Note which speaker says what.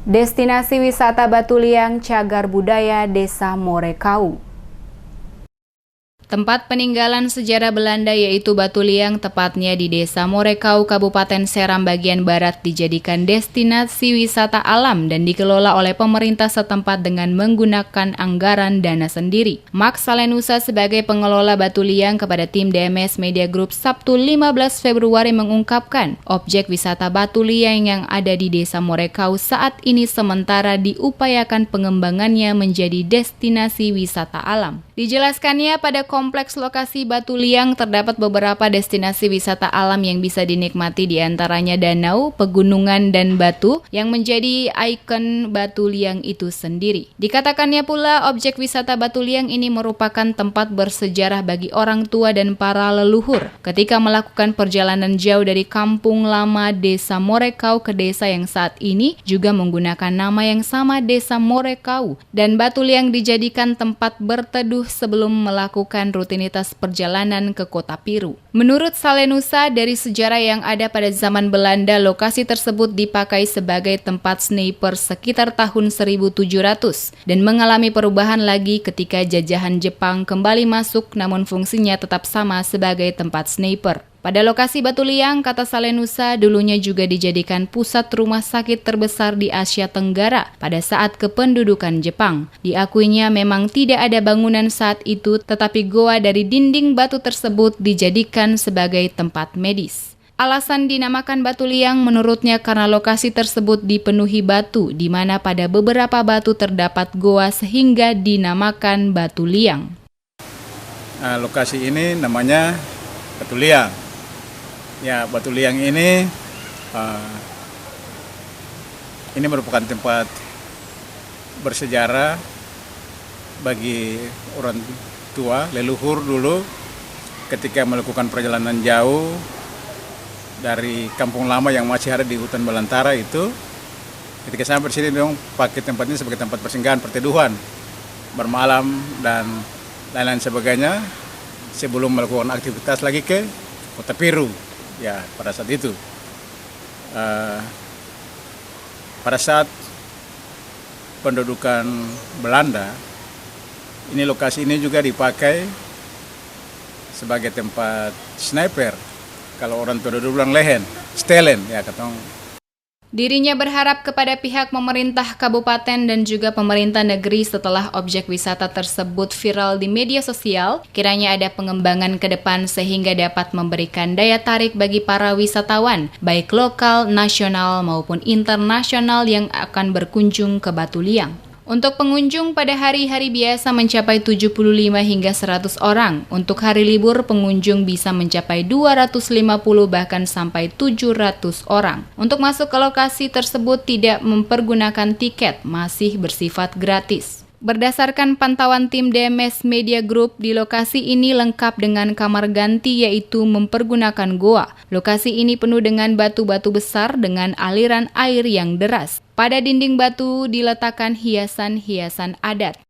Speaker 1: Destinasi wisata Batu Liang Cagar Budaya Desa Morekau. Tempat peninggalan sejarah Belanda yaitu Batu Liang, tepatnya di Desa Morekau, Kabupaten Seram bagian barat, dijadikan destinasi wisata alam dan dikelola oleh pemerintah setempat dengan menggunakan anggaran dana sendiri. Max Salenusa sebagai pengelola Batu Liang kepada tim DMS Media Group Sabtu 15 Februari mengungkapkan, objek wisata Batu Liang yang ada di Desa Morekau saat ini sementara diupayakan pengembangannya menjadi destinasi wisata alam. Dijelaskannya, pada kompleks lokasi Batu Liang terdapat beberapa destinasi wisata alam yang bisa dinikmati, diantaranya danau, pegunungan, dan batu yang menjadi ikon Batu Liang itu sendiri. Dikatakannya pula, objek wisata Batu Liang ini merupakan tempat bersejarah bagi orang tua dan para leluhur ketika melakukan perjalanan jauh dari kampung lama Desa Morekau ke desa yang saat ini juga menggunakan nama yang sama, Desa Morekau, dan Batu Liang dijadikan tempat berteduh sebelum melakukan rutinitas perjalanan ke Kota Piru. Menurut Salenusa, dari sejarah yang ada pada zaman Belanda, lokasi tersebut dipakai sebagai tempat sniper sekitar tahun 1700 dan mengalami perubahan lagi ketika jajahan Jepang kembali masuk, namun fungsinya tetap sama sebagai tempat sniper. Pada lokasi Batu Liang, kata Salenusa, dulunya juga dijadikan pusat rumah sakit terbesar di Asia Tenggara pada saat kependudukan Jepang. Diakuinya memang tidak ada bangunan saat itu, tetapi goa dari dinding batu tersebut dijadikan sebagai tempat medis. Alasan dinamakan Batu Liang menurutnya karena lokasi tersebut dipenuhi batu, di mana pada beberapa batu terdapat goa sehingga dinamakan Batu Liang.
Speaker 2: Lokasi ini namanya Batu Liang. Ya, Batu Liang ini merupakan tempat bersejarah bagi orang tua, leluhur dulu ketika melakukan perjalanan jauh dari kampung lama yang masih ada di hutan belantara itu. Ketika sampai di sini dong pakai tempat ini sebagai tempat persinggahan, perteduhan, bermalam dan lain-lain sebagainya sebelum melakukan aktivitas lagi ke Kota Piru. Ya, pada saat itu, pada saat pendudukan Belanda, lokasi ini juga dipakai sebagai tempat sniper. Kalau orang tua dulu bilang lehen, stelen, ya katong.
Speaker 1: Dirinya berharap kepada pihak pemerintah kabupaten dan juga pemerintah negeri setelah objek wisata tersebut viral di media sosial, kiranya ada pengembangan ke depan sehingga dapat memberikan daya tarik bagi para wisatawan, baik lokal, nasional maupun internasional yang akan berkunjung ke Batu Liang. Untuk pengunjung pada hari-hari biasa mencapai 75 hingga 100 orang. Untuk hari libur pengunjung bisa mencapai 250 bahkan sampai 700 orang. Untuk masuk ke lokasi tersebut tidak mempergunakan tiket, masih bersifat gratis. Berdasarkan pantauan tim DMS Media Group, di lokasi ini lengkap dengan kamar ganti yaitu mempergunakan goa. Lokasi ini penuh dengan batu-batu besar dengan aliran air yang deras. Pada dinding batu diletakkan hiasan-hiasan adat.